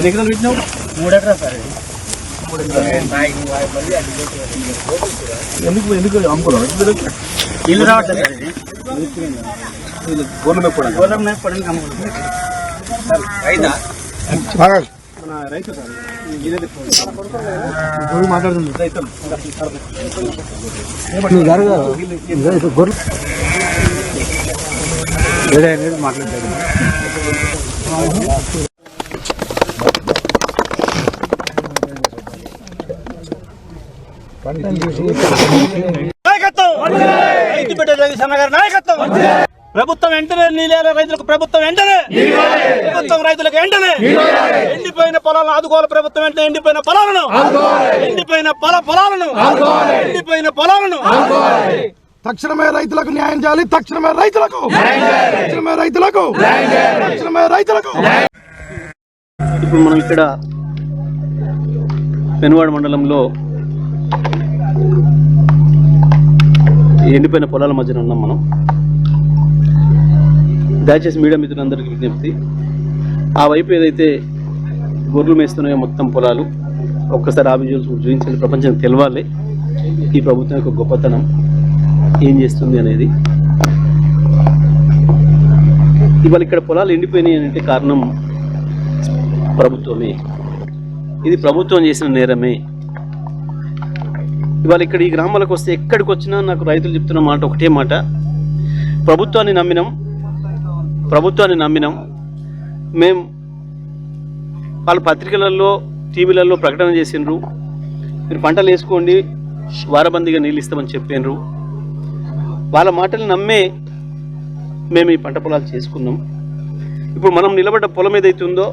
ఎకరాలు పెట్టినావు? 3 ఎకరాలు సార్. ఎందుకు అమ్ముకోవడం ఇల్లు రావట్లేదు సార్. ఇది గోర్లం మేపడానికి అమ్ముకుంటున్నాం. మన రైతు సార్ మాట్లాడుతుంది. రైతులు మాట్లాడతాడు. ప్రభుత్వం వెంటనే నీళ్ళ రైతులకు, ప్రభుత్వం వెంటనే ప్రభుత్వం రైతులకు వెంటనే ఎండిపోయిన పొలాలను ఆదుకోవాలి. ప్రభుత్వం వెంటనే ఎండిపోయిన పొలాలను తక్షణమే రైతులకు న్యాయం చేయాలి. తక్షణమే రైతులకు. ఇప్పుడు మనం ఇక్కడ పెనువాడ మండలంలో ఎండిపోయిన పొలాల మధ్యన ఉన్నాం మనం. దయచేసి మీడియా మిత్రులందరికీ విజ్ఞప్తి, ఆ వైపు ఏదైతే గొర్రెలు మేస్తున్నాయో మొత్తం పొలాలు ఒక్కసారి ఆ విజువల్స్ చూపించాలి, ప్రపంచం తెలవాలి ఈ ప్రభుత్వం యొక్క గొప్పతనం ఏం చేస్తుంది అనేది. ఇవాళ ఇక్కడ పొలాలు ఎండిపోయినాయి అంటే కారణం ప్రభుత్వమే. ఇది ప్రభుత్వం చేసిన నేరమే. ఇవాళ ఇక్కడ ఈ గ్రామాలకు వస్తే ఎక్కడికి వచ్చినా నాకు రైతులు చెప్తున్న మాట ఒకటే మాట, ప్రభుత్వాన్ని నమ్మినాం మేము. వాళ్ళు పత్రికలలో టీవీలలో ప్రకటన చేసిండ్రు, మీరు పంటలు వేసుకోండి వారబందీగా నీళ్ళు ఇస్తామని చెప్పినారు. వాళ్ళ మాటలు నమ్మే మేము ఈ పంట పొలాలు చేసుకున్నాం. ఇప్పుడు మనం నిలబడ్డ పొలం ఏదైతే ఉందో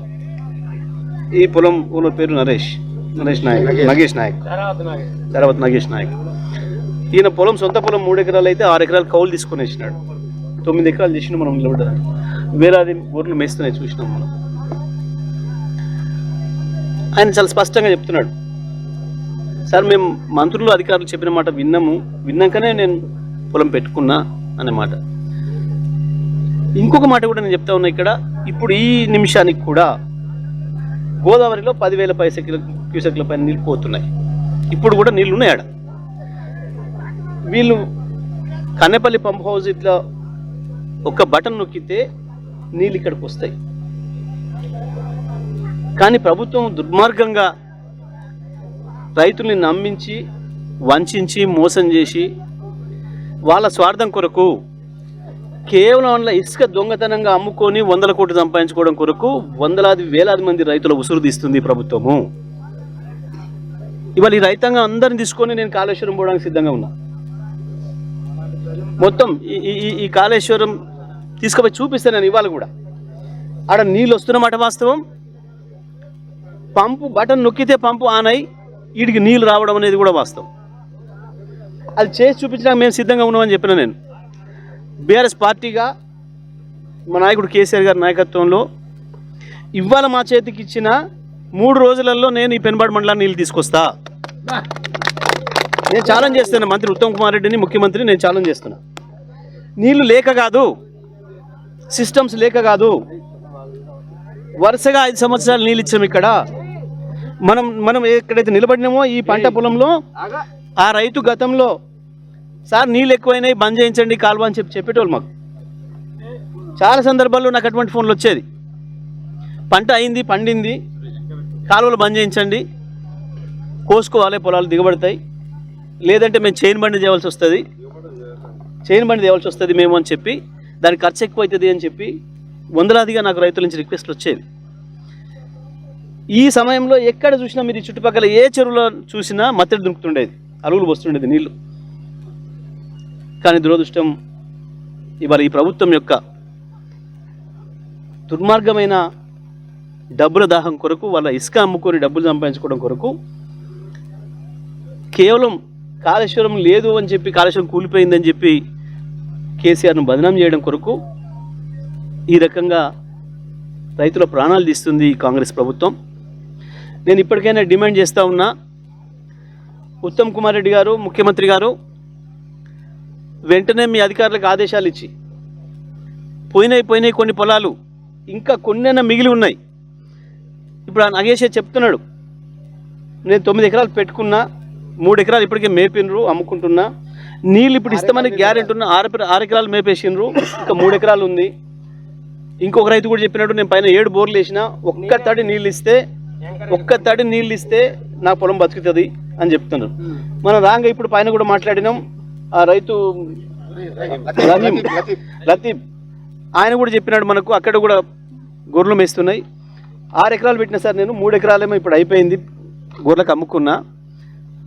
ఈ పొలం ఊళ్ళో పేరు నగేష్ నాయక్. ఈయన పొలం సొంత పొలం 3 ఎకరాలు అయితే 6 ఎకరాలు కౌలు తీసుకొని వేసినాడు. 9 ఎకరాలు చేసిన మనం నిలబడ్డాను. వేలాది గొర్రెలు మేస్తున్నాయి చూసినాం మనం. ఆయన చాలా స్పష్టంగా చెప్తున్నాడు, సార్ మేము మంత్రులు అధికారులు చెప్పిన మాట విన్నాకనే నేను పొలం పెట్టుకున్నా అనే మాట. ఇంకొక మాట కూడా నేను చెప్తా ఉన్నా ఇక్కడ, ఇప్పుడు ఈ నిమిషానికి కూడా గోదావరిలో 10,000 క్యూసెక్ల పైన నీళ్ళు పోతున్నాయి. ఇప్పుడు కూడా నీళ్ళు ఉన్నాయి ఆడ. వీళ్ళు కన్నెపల్లి పంప్ హౌస్ ఇట్లా ఒక బటన్ నొక్కితే నీళ్ళు ఇక్కడికి వస్తాయి. కానీ ప్రభుత్వం దుర్మార్గంగా రైతుల్ని నమ్మించి, వంచి, మోసం చేసి వాళ్ళ స్వార్థం కొరకు కేవలం అందులో ఇసుక దొంగతనంగా అమ్ముకొని 100 కోట్లు సంపాదించుకోవడం కొరకు వేలాది మంది రైతుల ఉసురు తీస్తుంది ప్రభుత్వము. ఇవాళ ఈ రైతాంగం అందరిని తీసుకొని నేను కాళేశ్వరం పోవడానికి సిద్ధంగా ఉన్నా. మొత్తం ఈ కాళేశ్వరం తీసుకుపోయి చూపిస్తాను నేను ఇవాళ కూడా. ఆడ నీళ్ళు వస్తున్నమాట వాస్తవం. పంపు బటన్ నొక్కితే పంపు ఆన్ అయి వీడికి నీళ్ళు రావడం అనేది కూడా వాస్తవం. అది చేసి చూపించడానికి మేము సిద్ధంగా ఉన్నామని చెప్పిన నేను. బీఆర్ఎస్ పార్టీగా మా నాయకుడు కేసీఆర్ గారి నాయకత్వంలో ఇవాళ మా చేతికి ఇచ్చిన 3 రోజులలో నేను ఈ పెనుబాడు మండలాన్ని నీళ్ళు తీసుకొస్తా. నేను ఛాలెంజ్ చేస్తున్నా మంత్రి ఉత్తమ్ కుమార్ రెడ్డిని, ముఖ్యమంత్రిని నేను ఛాలెంజ్ చేస్తున్నా. నీళ్లు లేక కాదు, సిస్టమ్స్ లేక కాదు, వరుసగా 5 సంవత్సరాలు నీళ్ళు ఇచ్చాము. ఇక్కడ మనం ఎక్కడైతే నిలబడినామో ఈ పంట పొలంలో ఆ రైతు గతంలో సార్ నీళ్ళు ఎక్కువైనాయి బంద్ చేయించండి కాలువ అని చెప్పేటోళ్ళు మాకు. చాలా సందర్భాల్లో నాకు అటువంటి ఫోన్లు వచ్చేది, పంట అయింది పండింది కాలువలు బంద్ చేయించండి, కోసుకోవాలి పొలాలు దిగబడతాయి, లేదంటే మేము చైన్ బండి తేవాల్సి వస్తుంది మేము అని చెప్పి, దానికి ఖర్చు ఎక్కువ అవుతుంది అని చెప్పి వందలాదిగా నాకు రైతుల నుంచి రిక్వెస్ట్లు వచ్చేవి. ఈ సమయంలో ఎక్కడ చూసినా మీరు చుట్టుపక్కల ఏ చెరువులో చూసినా మత్తడి దుంకుతుండేది, అలుగులు వస్తుండేది నీళ్ళు. కానీ దురదృష్టం ఇవాళ ఈ ప్రభుత్వం యొక్క దుర్మార్గమైన డబ్బుల దాహం కొరకు, వాళ్ళ ఇసుక అమ్ముకొని డబ్బులు సంపాదించుకోవడం కొరకు, కేవలం కాళేశ్వరం లేదు అని చెప్పి, కాళేశ్వరం కూలిపోయిందని చెప్పి కేసీఆర్ను బదనాం చేయడం కొరకు ఈ రకంగా రైతుల ప్రాణాలు తీస్తుంది ఈ కాంగ్రెస్ ప్రభుత్వం. నేను ఇప్పటికైనా డిమాండ్ చేస్తూ ఉన్నా, ఉత్తమ్ కుమార్ రెడ్డి గారు ముఖ్యమంత్రి గారు వెంటనే మీ అధికారులకు ఆదేశాలు ఇచ్చి పోయినాయి కొన్ని పొలాలు ఇంకా కొన్నైనా మిగిలి ఉన్నాయి. ఇప్పుడు ఆ నగేషే చెప్తున్నాడు, నేను 9 ఎకరాలు పెట్టుకున్నా, 3 ఎకరాలు ఇప్పటికే మేపినరు అమ్ముకుంటున్నా, నీళ్ళు ఇప్పుడు ఇస్తామని గ్యారెంటీ ఉన్న 6 ఎకరాలు మేపేసినరు, ఇంకా 3 ఎకరాలు ఉంది. ఇంకొక రైతు కూడా చెప్పినట్టు నేను పైన 7 బోర్లు వేసిన, ఒక్క తడి నీళ్ళు ఇస్తే నా పొలం బతుకుతుంది అని చెప్తున్నారు. మనం రాగా ఇప్పుడు పైన కూడా మాట్లాడినాం, ఆ రైతు లతీఫ్ ఆయన కూడా చెప్పినాడు మనకు, అక్కడ కూడా గొర్రెలు మేస్తున్నాయి. 6 ఎకరాలు పెట్టినా సార్, నేను 3 ఎకరాలేమో ఇప్పుడు అయిపోయింది, గొర్రెలకు అమ్ముకున్నా,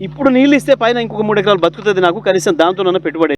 ఇప్పుడు నీళ్ళు ఇస్తే పైన ఇంకొక 3 ఎకరాలు బతుకుతుంది నాకు, కనీసం దాంతో పెట్టుబడి